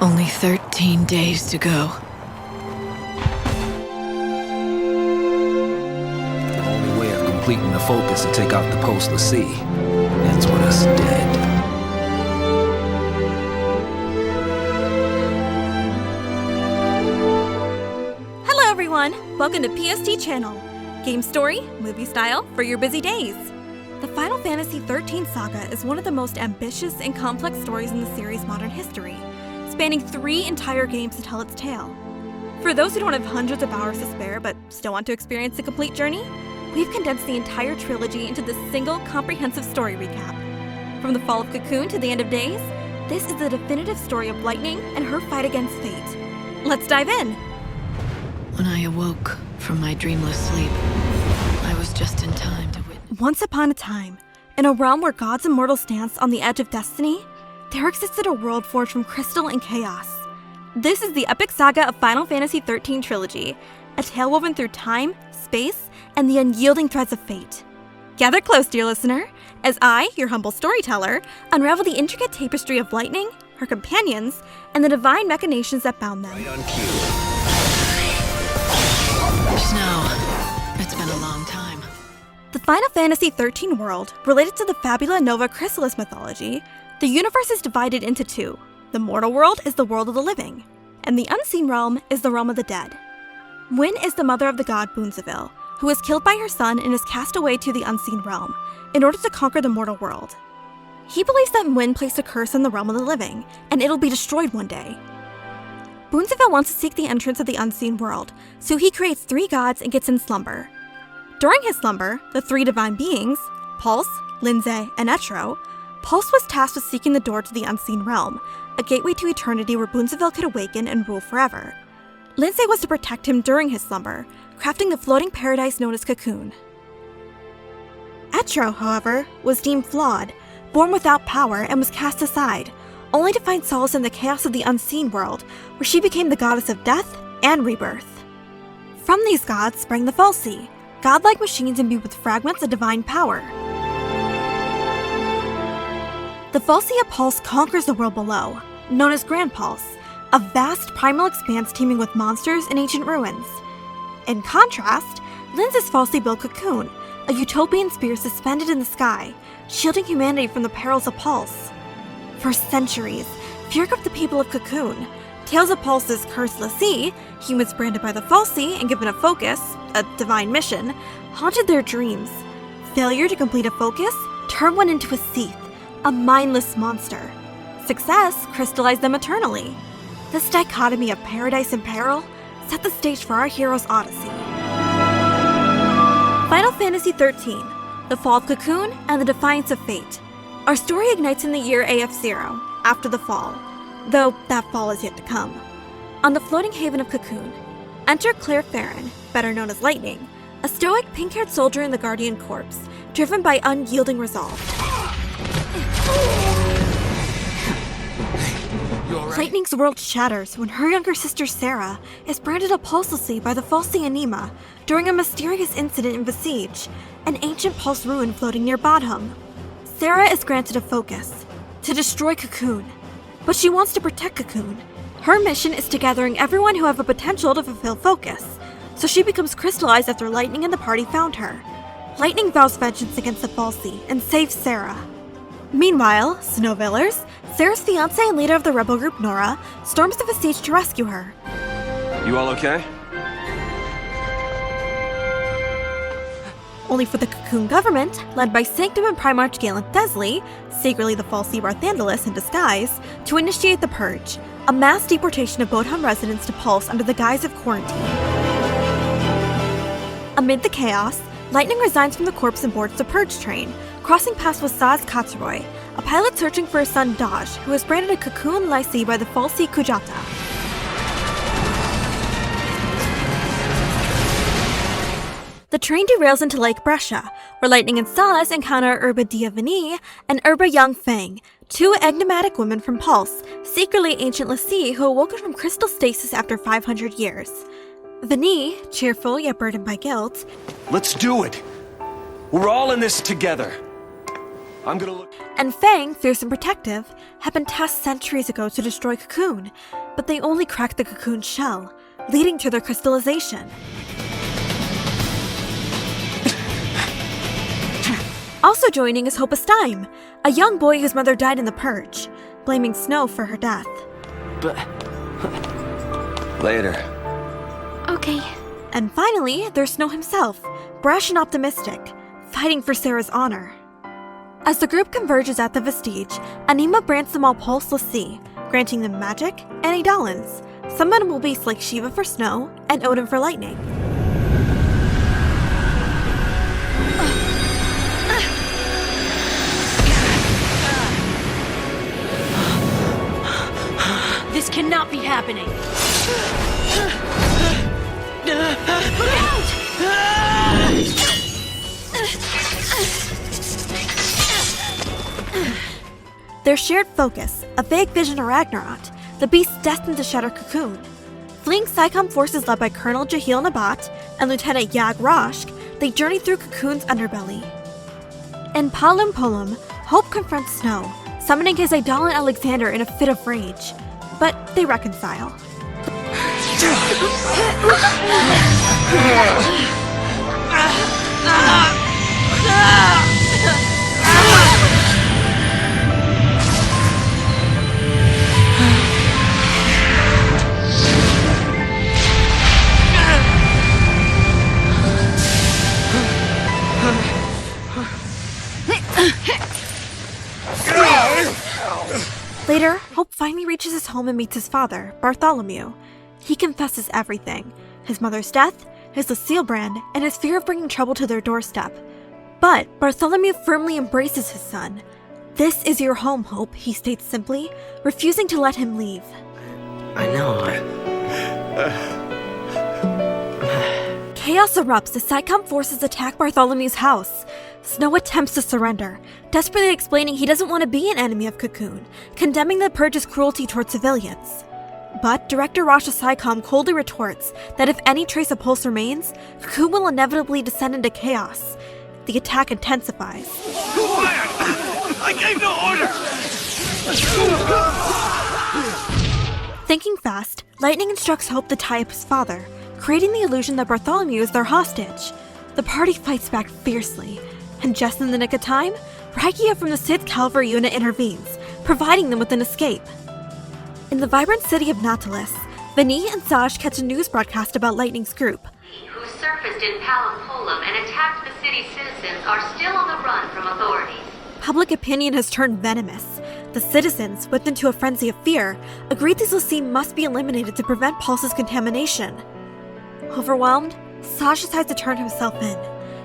Only 13 days to go. The only way of completing the focus to take out the postal C. Ends with us dead. Hello everyone! Welcome to PST Channel. Game story, movie style, for your busy days. The Final Fantasy XIII saga is one of the most ambitious and complex stories in the series' modern history, spanning 3 entire games to tell its tale. For those who don't have hundreds of hours to spare but still want to experience the complete journey, we've condensed the entire trilogy into this single comprehensive story recap. From the fall of Cocoon to the end of days, this is the definitive story of Lightning and her fight against fate. Let's dive in! When I awoke from my dreamless sleep, I was just in time to witness. Once upon a time, in a realm where gods and mortals dance on the edge of destiny, there existed a world forged from crystal and chaos. This is the epic saga of Final Fantasy XIII Trilogy, a tale woven through time, space, and the unyielding threads of fate. Gather close, dear listener, as I, your humble storyteller, unravel the intricate tapestry of Lightning, her companions, and the divine machinations that bound them. Right on cue. Snow. It's been a long time. The Final Fantasy XIII world, related to the Fabula Nova Crystallis mythology, the universe is divided into 2. The mortal world is the world of the living, and the unseen realm is the realm of the dead. Wynn is the mother of the god Bhunivelze, who is killed by her son and is cast away to the unseen realm, in order to conquer the mortal world. He believes that Wynn placed a curse on the realm of the living, and it'll be destroyed one day. Bhunivelze wants to seek the entrance of the unseen world, so he creates 3 gods and gets in slumber. During his slumber, the 3 divine beings, Pulse, Lindzei, and Etro, Pulse was tasked with seeking the door to the unseen realm, a gateway to eternity where Bhunivelze could awaken and rule forever. Lindzei was to protect him during his slumber, crafting the floating paradise known as Cocoon. Etro, however, was deemed flawed, born without power, and was cast aside, only to find solace in the chaos of the unseen world, where she became the goddess of death and rebirth. From these gods sprang the Fal'Cie, godlike machines imbued with fragments of divine power. The Fal'Cie at Pulse conquers the world below, known as Grand Pulse, a vast primal expanse teeming with monsters and ancient ruins. In contrast, Lindzei's Fal'Cie built Cocoon, a utopian sphere suspended in the sky, shielding humanity from the perils of Pulse. For centuries, fear gripped the people of Cocoon. Tales of Pulse's cursed l'Cie, humans branded by the Fal'Cie and given a focus, a divine mission, haunted their dreams. Failure to complete a focus turned one into a Seath, a mindless monster. Success crystallized them eternally. This dichotomy of paradise and peril set the stage for our hero's odyssey. Final Fantasy XIII, the fall of Cocoon and the defiance of fate. Our story ignites in the year AF0, after the fall, though that fall is yet to come. On the floating haven of Cocoon, enter Claire Farron, better known as Lightning, a stoic pink-haired soldier in the Guardian Corps, driven by unyielding resolve. Lightning's world shatters when her younger sister Serah is branded apostasy by the Fal'Cie Anima during a mysterious incident in Besiege, an ancient pulse ruin floating near Bodham. Serah is granted a focus, to destroy Cocoon, but she wants to protect Cocoon. Her mission is to gathering everyone who have a potential to fulfill focus, so she becomes crystallized after Lightning and the party found her. Lightning vows vengeance against the Fal'Cie and saves Serah. Meanwhile, Snowvillers, Serah's fiancé and leader of the rebel group Nora, storms the Besiege to rescue her. You all okay? Only for the Cocoon government, led by Sanctum and Primarch Galen Thesli, secretly the Fal'Cie Barthandelus in disguise, to initiate the Purge, a mass deportation of Bodham residents to Pulse under the guise of quarantine. Amid the chaos, Lightning resigns from the corps and boards the Purge train, crossing paths with Saz Katsuroy, a pilot searching for his son Daj, who was branded a Cocoon l'Cie by the Fal'Cie Kujata. The train derails into Lake Brescia, where Lightning and Saz encounter Urba Dia Vanille and Urba Young Fang, 2 enigmatic women from Pulse, secretly ancient l'Cie who awoken from crystal stasis after 500 years. Vanille, cheerful yet burdened by guilt, Let's do it! We're all in this together! I'm gonna look. And Fang, fierce and protective, had been tasked centuries ago to destroy Cocoon, but they only cracked the Cocoon's shell, leading to their crystallization. Also joining is Hope Stein, a young boy whose mother died in the Purge, blaming Snow for her death. But later. Okay. And finally, there's Snow himself, brash and optimistic, fighting for Serah's honor. As the group converges at the Vestige, Anima grants them all Pulse l'Cie, granting them magic and Eidolons, summonable beasts like Shiva for snow and Odin for lightning. This cannot be happening. Look out! Their shared focus, a vague vision of Ragnarok, the beast destined to shatter Cocoon. Fleeing SciComm forces led by Colonel Jahil Nabat and Lieutenant Yag Roshk, they journey through Cocoon's underbelly. In Palum Polum, Hope confronts Snow, summoning his Eidolon Alexander in a fit of rage, but they reconcile. Later, Hope finally reaches his home and meets his father, Bartholomew. He confesses everything: his mother's death, his Lucille brand, and his fear of bringing trouble to their doorstep. But Bartholomew firmly embraces his son. "This is your home, Hope," he states simply, refusing to let him leave. I know. Chaos erupts as SciComm forces attack Bartholomew's house. Snow attempts to surrender, desperately explaining he doesn't want to be an enemy of Cocoon, condemning the Purge's cruelty toward civilians. But Director Rosh of SciComm coldly retorts that if any trace of Pulse remains, Cocoon will inevitably descend into chaos. The attack intensifies. Quiet! I gave no order! Thinking fast, Lightning instructs Hope to tie up his father, creating the illusion that Bartholomew is their hostage. The party fights back fiercely, and just in the nick of time, Ragia from the Sith Cavalry unit intervenes, providing them with an escape. In the vibrant city of Nautilus, Vanille and Saj catch a news broadcast about Lightning's group. Who surfaced in Palum Polum and attacked the city's citizens are still on the run from authorities. Public opinion has turned venomous. The citizens, whipped into a frenzy of fear, agree this l'Cie must be eliminated to prevent Pulse's contamination. Overwhelmed, Saj decides to turn himself in.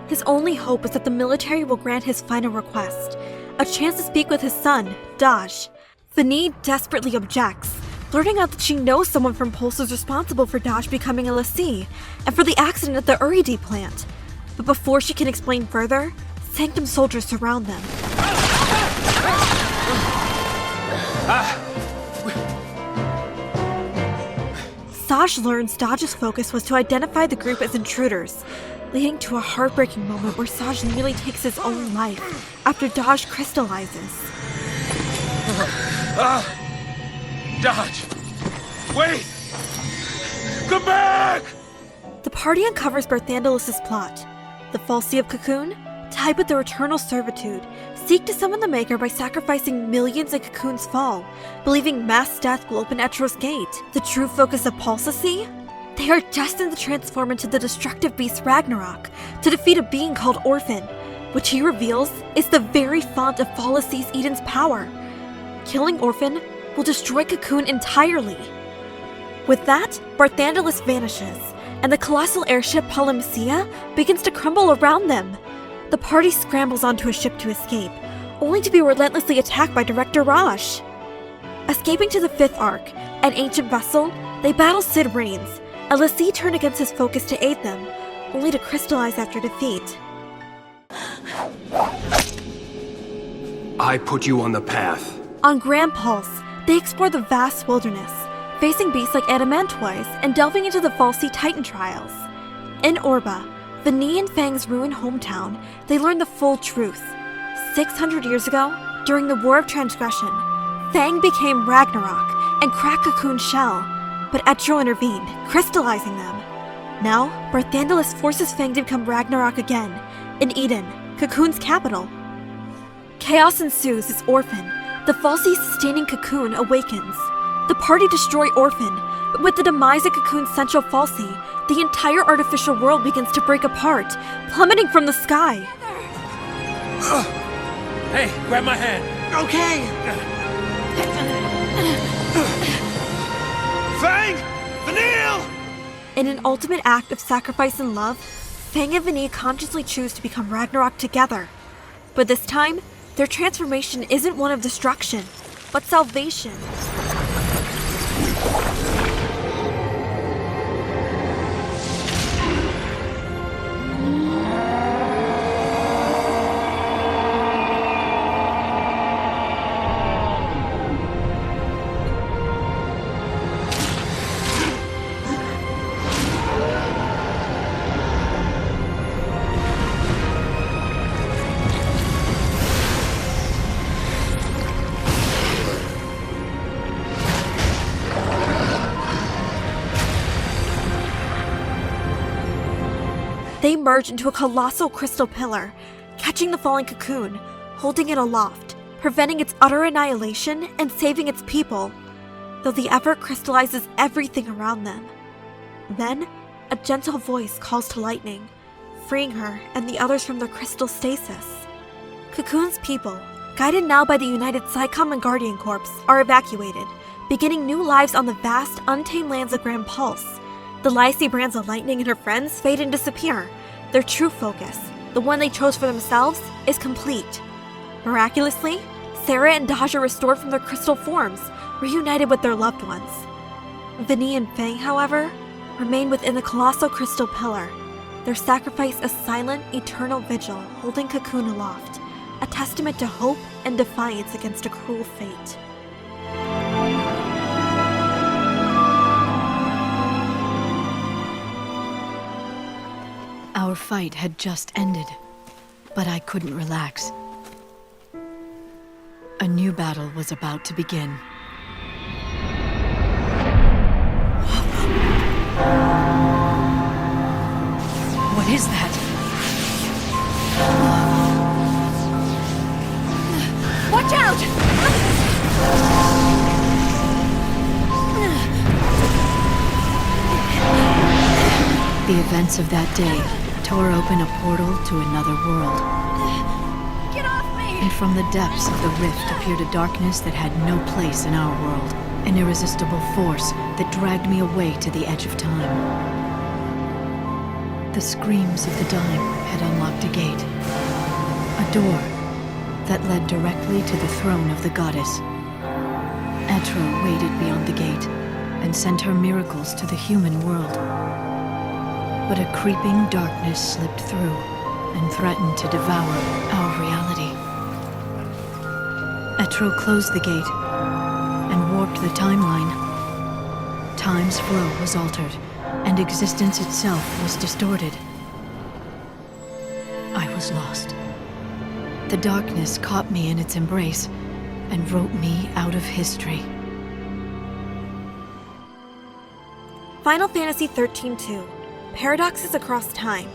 His only hope is that the military will grant his final request, a chance to speak with his son, Daj. Vanille desperately objects, blurting out that she knows someone from Pulse is responsible for Daj becoming a l'Cie, and for the accident at the Uri plant. But before she can explain further, Sanctum soldiers surround them. Saj learns Daj's focus was to identify the group as intruders, leading to a heartbreaking moment where Saj nearly takes his own life after Daj crystallizes. Dodge! Wait! Come back! The party uncovers Barthandelus' plot. The falsity of Cocoon, tied with their eternal servitude, seek to summon the Maker by sacrificing millions at Cocoon's fall, believing mass death will open Etro's gate. The true focus of Pulse l'Cie? They are destined to transform into the destructive beast Ragnarok, to defeat a being called Orphan, which he reveals is the very font of Fall l'Cie's Eden's power. Killing Orphan will destroy Cocoon entirely. With that, Barthandelus vanishes, and the colossal airship Polymacia begins to crumble around them. The party scrambles onto a ship to escape, only to be relentlessly attacked by Director Rosh. Escaping to the Fifth Ark, an ancient vessel, they battle Cid Raines, a l'Cie turned against his focus to aid them, only to crystallize after defeat. I put you on the path. On Grand Pulse, they explore the vast wilderness, facing beasts like Adamantoise and delving into the Falsey Titan trials. In Orba, Vanille and Fang's ruined hometown, they learn the full truth. 600 years ago, during the War of Transgression, Fang became Ragnarok and cracked Cocoon's shell, but Etro intervened, crystallizing them. Now, Barthandelus forces Fang to become Ragnarok again, in Eden, Cocoon's capital. Chaos ensues as Orphan, the falsely sustaining Cocoon, awakens. The party destroy Orphan, but with the demise of Cocoon's central falsy, the entire artificial world begins to break apart, plummeting from the sky. Hey, grab my hand. Okay! Fang! Vanille! In an ultimate act of sacrifice and love, Fang and Vanille consciously choose to become Ragnarok together. But this time, their transformation isn't one of destruction, but salvation. They merge into a colossal crystal pillar, catching the falling Cocoon, holding it aloft, preventing its utter annihilation and saving its people, though the effort crystallizes everything around them. Then, a gentle voice calls to Lightning, freeing her and the others from their crystal stasis. Cocoon's people, guided now by the United Psychom and Guardian Corps, are evacuated, beginning new lives on the vast, untamed lands of Grand Pulse. The Lysy brands of Lightning and her friends fade and disappear. Their true focus, the one they chose for themselves, is complete. Miraculously, Serah and Daj are restored from their crystal forms, reunited with their loved ones. Vanille and Fang, however, remain within the colossal crystal pillar, their sacrifice a silent, eternal vigil holding Cocoon aloft, a testament to hope and defiance against a cruel fate. Our fight had just ended, but I couldn't relax. A new battle was about to begin. What is that? Watch out! The events of that day tore open a portal to another world. Get off me! And from the depths of the rift appeared a darkness that had no place in our world, an irresistible force that dragged me away to the edge of time. The screams of the dying had unlocked a gate, a door that led directly to the throne of the goddess. Etro waited beyond the gate and sent her miracles to the human world. But a creeping darkness slipped through and threatened to devour our reality. Etro closed the gate and warped the timeline. Time's flow was altered, and existence itself was distorted. I was lost. The darkness caught me in its embrace and wrote me out of history. Final Fantasy XIII 2. Paradoxes across time.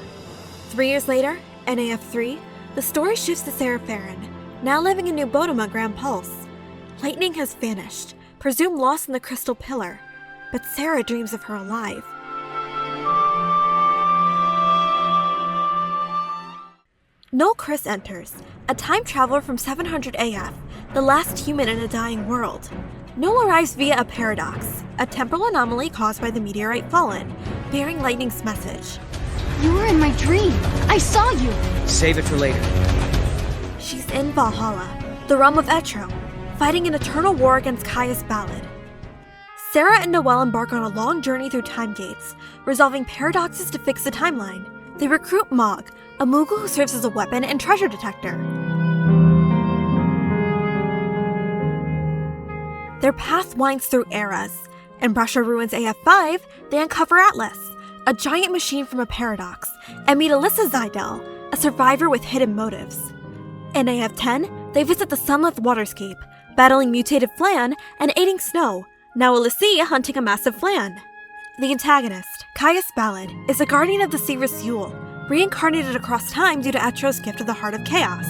3 years later, NAF3, the story shifts to Serah, now living in New Bodoma, Grand Pulse. Lightning has vanished, presumed lost in the crystal pillar, but Serah dreams of her alive. Noel Chris enters, a time traveler from 700 AF, the last human in a dying world. Noel arrives via a paradox, a temporal anomaly caused by the meteorite fallen, bearing Lightning's message. You were in my dream. I saw you. Save it for later. She's in Valhalla, the realm of Etro, fighting an eternal war against Caius Ballad. Serah and Noel embark on a long journey through time gates, resolving paradoxes to fix the timeline. They recruit Mog, a Moogle who serves as a weapon and treasure detector. Their path winds through eras. In Brusher Ruins AF5, they uncover Atlas, a giant machine from a paradox, and meet Alyssa Zidel, a survivor with hidden motives. In AF10, they visit the Sunlit Waterscape, battling mutated Flan and aiding Snow, now a Lassie hunting a massive Flan. The antagonist, Caius Ballad, is a guardian of the Seeress Yule, reincarnated across time due to Atro's gift of the Heart of Chaos.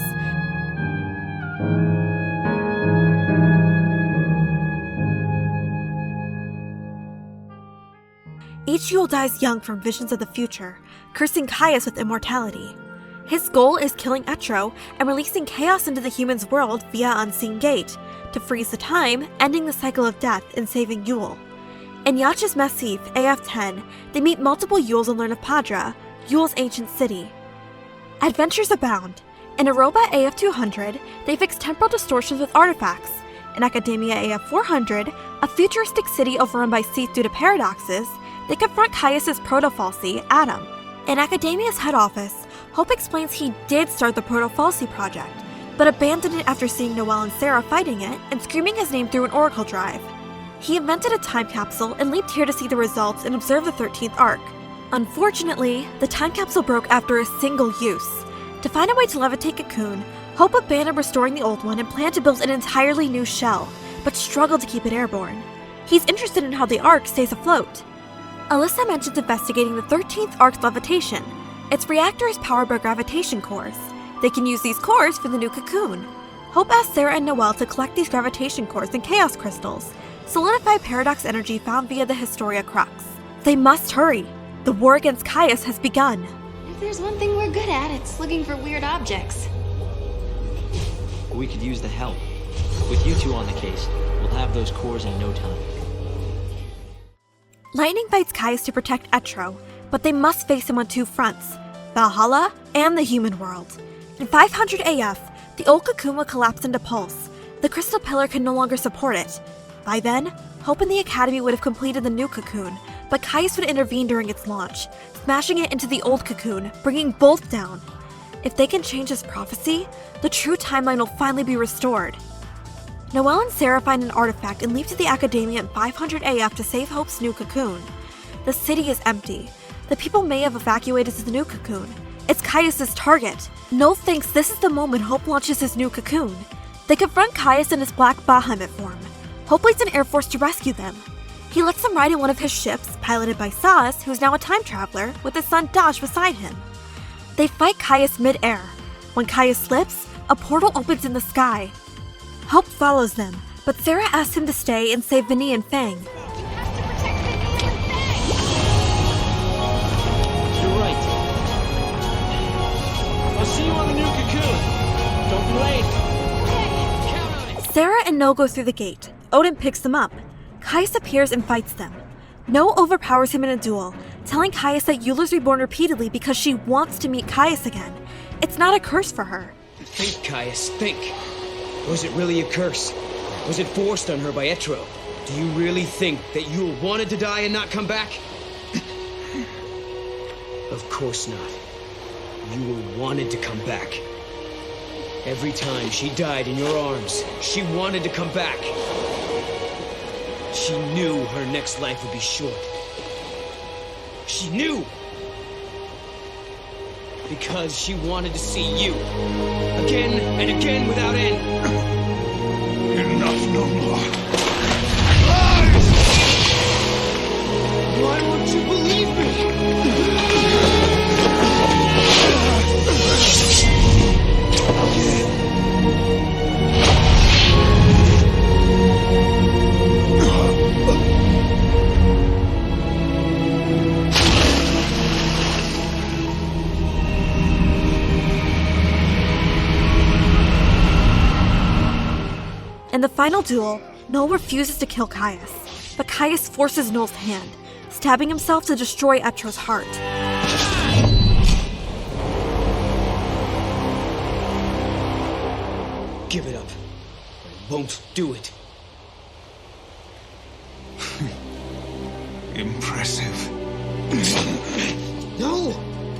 Each Yule dies young from visions of the future, cursing Caius with immortality. His goal is killing Atro and releasing chaos into the human's world via Unseen Gate, to freeze the time, ending the cycle of death and saving Yule. In Yacht's Massif, AF10, they meet multiple Yules and learn of Padra, Yule's ancient city. Adventures abound. In Aroba AF200, they fix temporal distortions with artifacts. In Academia AF400, a futuristic city overrun by Seath due to paradoxes, they confront Caius' proto-falsie, Adam. In Academia's head office, Hope explains he did start the proto-falsie project, but abandoned it after seeing Noel and Serah fighting it and screaming his name through an oracle drive. He invented a time capsule and leaped here to see the results and observe the 13th arc. Unfortunately, the time capsule broke after a single use. To find a way to levitate Cocoon, Hope abandoned restoring the old one and planned to build an entirely new shell, but struggled to keep it airborne. He's interested in how the arc stays afloat. Alyssa mentions investigating the 13th arc's levitation. Its reactor is powered by gravitation cores. They can use these cores for the new Cocoon. Hope asks Serah and Noel to collect these gravitation cores and chaos crystals, solidify paradox energy found via the Historia Crux. They must hurry. The war against Caius has begun. If there's one thing we're good at, it's looking for weird objects. We could use the help. With you two on the case, we'll have those cores in no time. Lightning fights Caius to protect Atro, but they must face him on two fronts, Valhalla and the human world. In 500 AF, the old Cocoon will collapse into pulse. The crystal pillar can no longer support it. By then, Hope and the Academy would have completed the new Cocoon, but Caius would intervene during its launch, smashing it into the old Cocoon, bringing both down. If they can change this prophecy, the true timeline will finally be restored. Noel and Serah find an artifact and leave to the Academia in 500 AF to save Hope's new Cocoon. The city is empty. The people may have evacuated to the new Cocoon. It's Caius' target. Noel thinks this is the moment Hope launches his new Cocoon. They confront Caius in his black Bahamut form. Hope leads an air force to rescue them. He lets them ride in one of his ships, piloted by Saz, who's now a time traveler, with his son Dash beside him. They fight Caius mid-air. When Caius slips, a portal opens in the sky. Hope follows them, but Serah asks him to stay and save Vanille and Fang. You're right. I'll see you on the new Cocoon. Don't be late. Count on it. Serah and No go through the gate. Odin picks them up. Caius appears and fights them. No overpowers him in a duel, telling Caius that Eula's reborn repeatedly because she wants to meet Caius again. It's not a curse for her. Think, Caius, think. Was it really a curse? Was it forced on her by Etro? Do you really think that Yule wanted to die and not come back? Of course not. Yule wanted to come back. Every time she died in your arms, she wanted to come back. She knew her next life would be short. She knew! Because she wanted to see you. Again and again without end. Enough no more. Lies! Why won't you believe me? In the final duel, Noel refuses to kill Caius, but Caius forces Noel's hand, stabbing himself to destroy Etro's heart. Give it up. I won't do it. Impressive. No!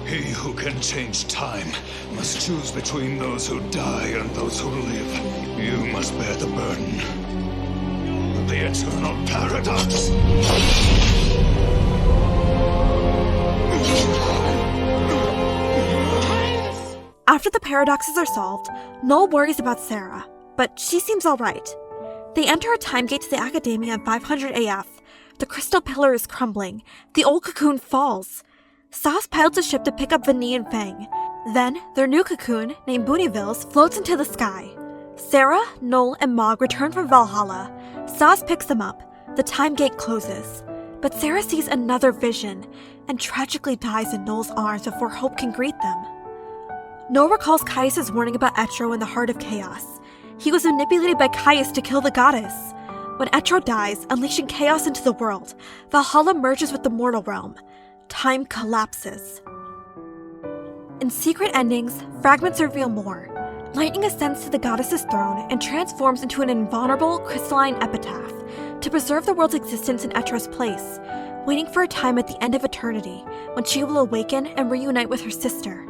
He who can change time must choose between those who die and those who live. You must bear the burden. The eternal paradox. After the paradoxes are solved, Noel worries about Serah, but she seems alright. They enter a time gate to the Academia at 500 AF. The crystal pillar is crumbling. The old Cocoon falls. Sas pilots a ship to pick up Vanille and Fang. Then, their new Cocoon, named Bhunivelze, floats into the sky. Serah, Noel, and Mog return from Valhalla. Sas picks them up. The time gate closes. But Serah sees another vision, and tragically dies in Noel's arms before Hope can greet them. Noel recalls Caius' warning about Etro in the Heart of Chaos. He was manipulated by Caius to kill the goddess. When Etro dies, unleashing chaos into the world, Valhalla merges with the mortal realm. Time collapses. In Secret Endings, fragments reveal more. Lightning ascends to the goddess's throne and transforms into an invulnerable, crystalline epitaph to preserve the world's existence in Etro's place, waiting for a time at the end of eternity when she will awaken and reunite with her sister.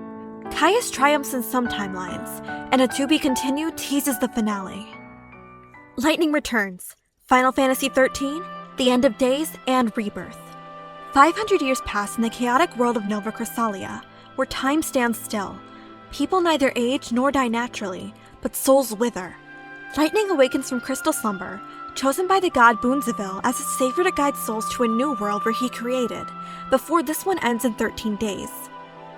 Caius triumphs in some timelines, and a to be continued teases the finale. Lightning returns. Final Fantasy XIII, The End of Days, and Rebirth. 500 years pass in the chaotic world of Nova Crystallis, where time stands still. People neither age nor die naturally, but souls wither. Lightning awakens from crystal slumber, chosen by the god Bhunivelze as a savior to guide souls to a new world where he created, before this one ends in 13 days.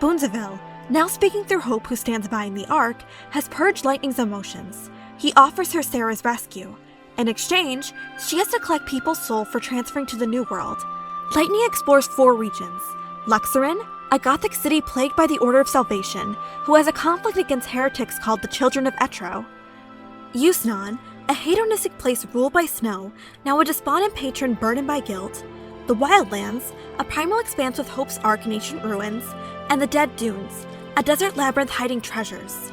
Bhunivelze, now speaking through Hope who stands behind the Ark, has purged Lightning's emotions. He offers her Serah's rescue. In exchange, she has to collect people's soul for transferring to the new world. Lightning explores 4 regions: Luxorin, a Gothic city plagued by the Order of Salvation, who has a conflict against heretics called the Children of Etro; Yusnaan, a hedonistic place ruled by snow, now a despondent patron burdened by guilt; the Wildlands, a primal expanse with Hope's Ark and ancient ruins; and the Dead Dunes, a desert labyrinth hiding treasures.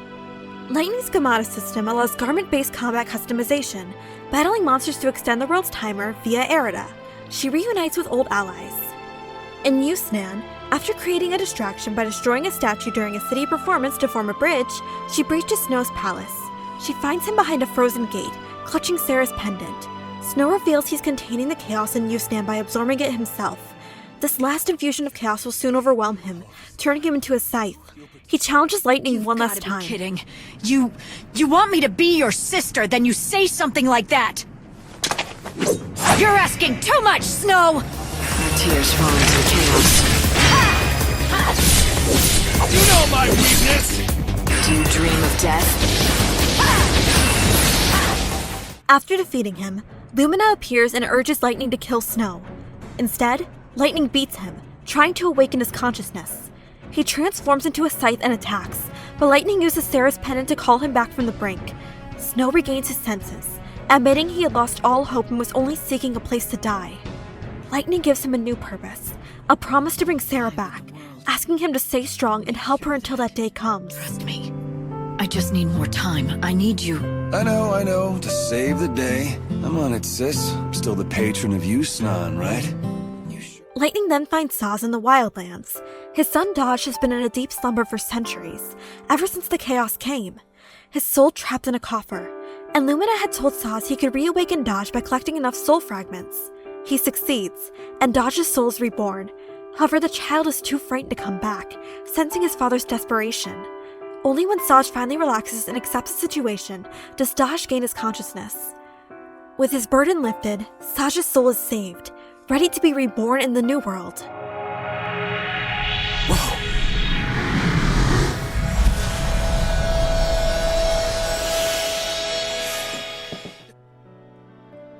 Lightning's Gamata system allows garment-based combat customization, battling monsters to extend the world's timer via Erida. She reunites with old allies. In Yusnaan, after creating a distraction by destroying a statue during a city performance to form a bridge, she breaches Snow's palace. She finds him behind a frozen gate, clutching Serah's pendant. Snow reveals he's containing the chaos in Yusnaan by absorbing it himself. This last infusion of chaos will soon overwhelm him, turning him into a scythe. He challenges Lightning one last time. You've gotta be kidding. You want me to be your sister, then you say something like that! You're asking too much, Snow! Your tears fall into chaos. You know my weakness! Do you dream of death? After defeating him, Lumina appears and urges Lightning to kill Snow. Instead, Lightning beats him, trying to awaken his consciousness. He transforms into a scythe and attacks, but Lightning uses Serah's pendant to call him back from the brink. Snow regains his senses, admitting he had lost all hope and was only seeking a place to die. Lightning gives him a new purpose, a promise to bring Serah back, asking him to stay strong and help her until that day comes. Trust me. I just need more time. I need you. I know. To save the day. I'm on it, sis. I'm still the patron of Yusnaan, right? Lightning then finds Saz in the Wildlands. His son Dodge has been in a deep slumber for centuries, ever since the chaos came. His soul trapped in a coffer, and Lumina had told Saz he could reawaken Dodge by collecting enough soul fragments. He succeeds, and Dodge's soul is reborn. However, the child is too frightened to come back, sensing his father's desperation. Only when Saj finally relaxes and accepts the situation does Dodge gain his consciousness. With his burden lifted, Saj's soul is saved, ready to be reborn in the new world. Whoa!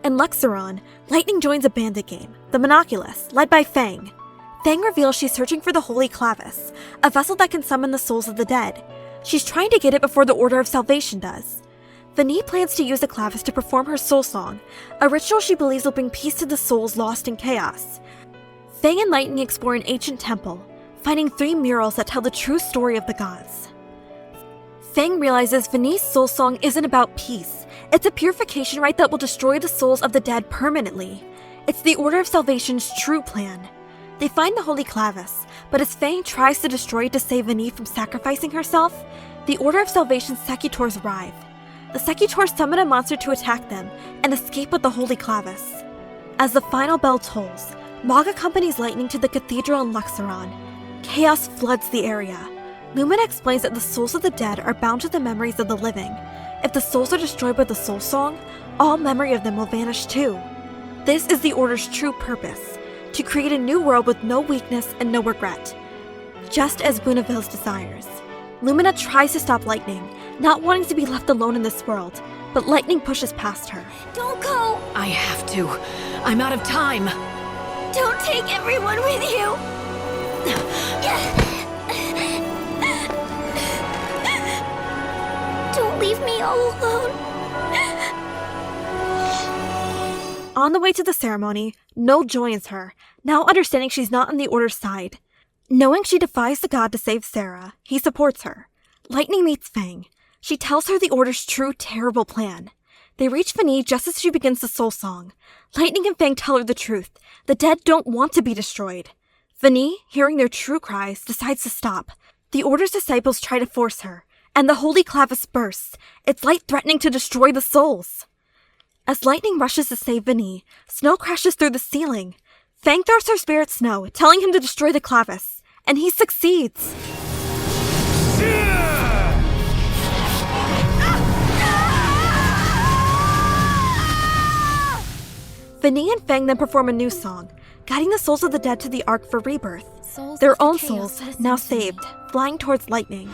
In Luxorin, Lightning joins a bandit game, the Monoculus, led by Fang. Fang reveals she's searching for the Holy Clavis, a vessel that can summon the souls of the dead. She's trying to get it before the Order of Salvation does. Vanille plans to use the Clavis to perform her soul song, a ritual she believes will bring peace to the souls lost in chaos. Fang and Lightning explore an ancient temple, finding 3 murals that tell the true story of the gods. Fang realizes Vanille's soul song isn't about peace. It's a purification rite that will destroy the souls of the dead permanently. It's the Order of Salvation's true plan. They find the Holy Clavis, but as Fang tries to destroy it to save Vanille from sacrificing herself, the Order of Salvation's Secutors arrive. The Secutors summon a monster to attack them and escape with the Holy Clavis. As the final bell tolls, Mog accompanies Lightning to the cathedral in Luxorin. Chaos floods the area. Lumina explains that the souls of the dead are bound to the memories of the living. If the souls are destroyed by the Soul Song, all memory of them will vanish too. This is the Order's true purpose, to create a new world with no weakness and no regret, just as Bhunivelze desires. Lumina tries to stop Lightning, not wanting to be left alone in this world, but Lightning pushes past her. Don't go! I have to. I'm out of time. Don't take everyone with you! Don't leave me all alone. On the way to the ceremony, Noel joins her, now understanding she's not on the Order's side. Knowing she defies the god to save Serah, he supports her. Lightning meets Fang. She tells her the Order's true, terrible plan. They reach Vanille just as she begins the Soul Song. Lightning and Fang tell her the truth. The dead don't want to be destroyed. Vanille, hearing their true cries, decides to stop. The Order's disciples try to force her, and the holy clavis bursts, its light threatening to destroy the souls. As Lightning rushes to save Vanille, snow crashes through the ceiling. Fang throws her spirit snow, telling him to destroy the clavis, and he succeeds. Vanille and Fang then perform a new song, guiding the souls of the dead to the Ark for rebirth. Their own souls, now saved, flying towards Lightning.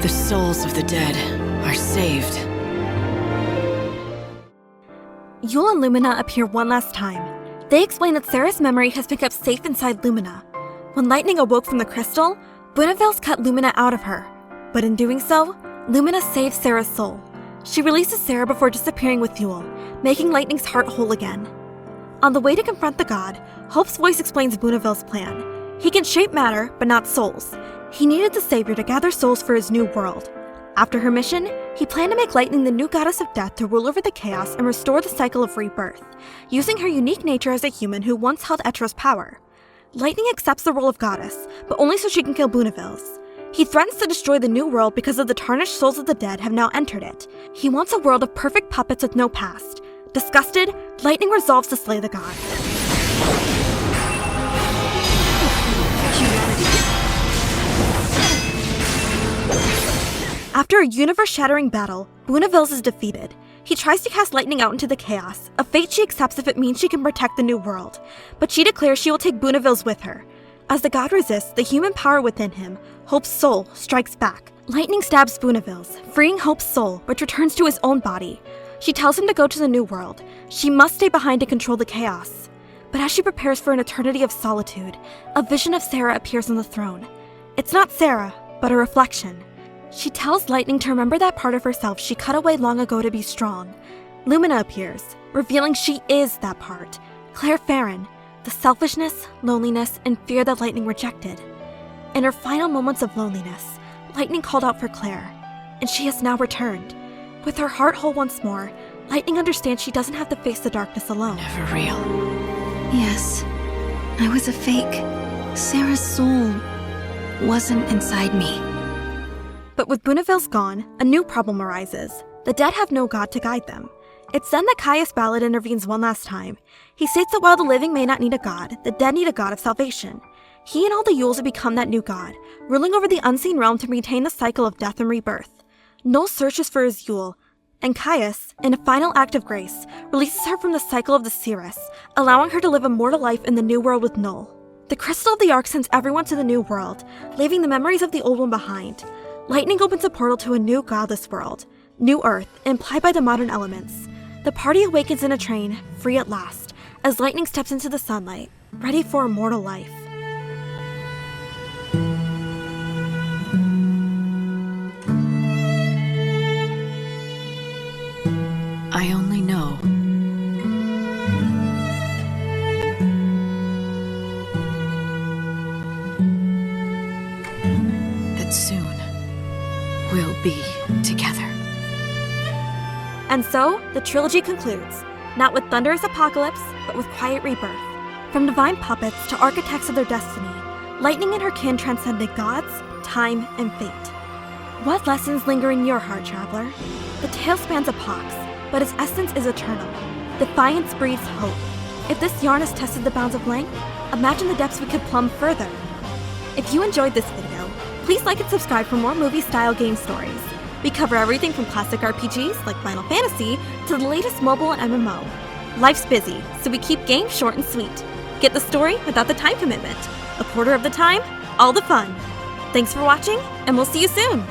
The souls of the dead are saved. Yule and Lumina appear one last time. They explain that Serah's memory has been kept safe inside Lumina. When Lightning awoke from the crystal, Bhunivelze cut Lumina out of her. But in doing so, Lumina saves Serah's soul. She releases Serah before disappearing with Yule, making Lightning's heart whole again. On the way to confront the god, Hope's voice explains Bhunivelze's plan. He can shape matter, but not souls. He needed the savior to gather souls for his new world. After her mission, he planned to make Lightning the new goddess of death to rule over the chaos and restore the cycle of rebirth, using her unique nature as a human who once held Etro's power. Lightning accepts the role of goddess, but only so she can kill Bhunivelze. He threatens to destroy the new world because of the tarnished souls of the dead have now entered it. He wants a world of perfect puppets with no past. Disgusted, Lightning resolves to slay the god. After a universe-shattering battle, Bhunivelze is defeated. He tries to cast Lightning out into the chaos, a fate she accepts if it means she can protect the new world. But she declares she will take Bhunivelze with her. As the god resists, the human power within him, Hope's soul, strikes back. Lightning stabs Bhunivelze, freeing Hope's soul, which returns to his own body. She tells him to go to the new world. She must stay behind to control the chaos. But as she prepares for an eternity of solitude, a vision of Serah appears on the throne. It's not Serah, but a reflection. She tells Lightning to remember that part of herself she cut away long ago to be strong. Lumina appears, revealing she is that part, Claire Farron, the selfishness, loneliness, and fear that Lightning rejected. In her final moments of loneliness, Lightning called out for Claire, and she has now returned. With her heart whole once more, Lightning understands she doesn't have to face the darkness alone. Never real. Yes, I was a fake. Serah's soul wasn't inside me. But with Bhunivelze gone, a new problem arises. The dead have no god to guide them. It's then that Caius Ballad intervenes one last time. He states that while the living may not need a god, the dead need a god of salvation. He and all the Yules have become that new god, ruling over the unseen realm to maintain the cycle of death and rebirth. Noel searches for his Yule, and Caius, in a final act of grace, releases her from the cycle of the Seras, allowing her to live a mortal life in the new world with Noel. The crystal of the Ark sends everyone to the new world, leaving the memories of the old one behind. Lightning opens a portal to a new godless world, New Earth, implied by the modern elements. The party awakens in a train, free at last, as Lightning steps into the sunlight, ready for immortal life. I only know that soon we'll be together. And so, the trilogy concludes, not with thunderous apocalypse, but with quiet rebirth. From divine puppets to architects of their destiny, Lightning and her kin transcended gods, time, and fate. What lessons linger in your heart, traveler? The tale spans epochs, but its essence is eternal. Defiance breeds hope. If this yarn has tested the bounds of length, imagine the depths we could plumb further. If you enjoyed this video, please like and subscribe for more movie-style game stories. We cover everything from classic RPGs like Final Fantasy to the latest mobile and MMO. Life's busy, so we keep games short and sweet. Get the story without the time commitment. A quarter of the time, all the fun. Thanks for watching, and we'll see you soon!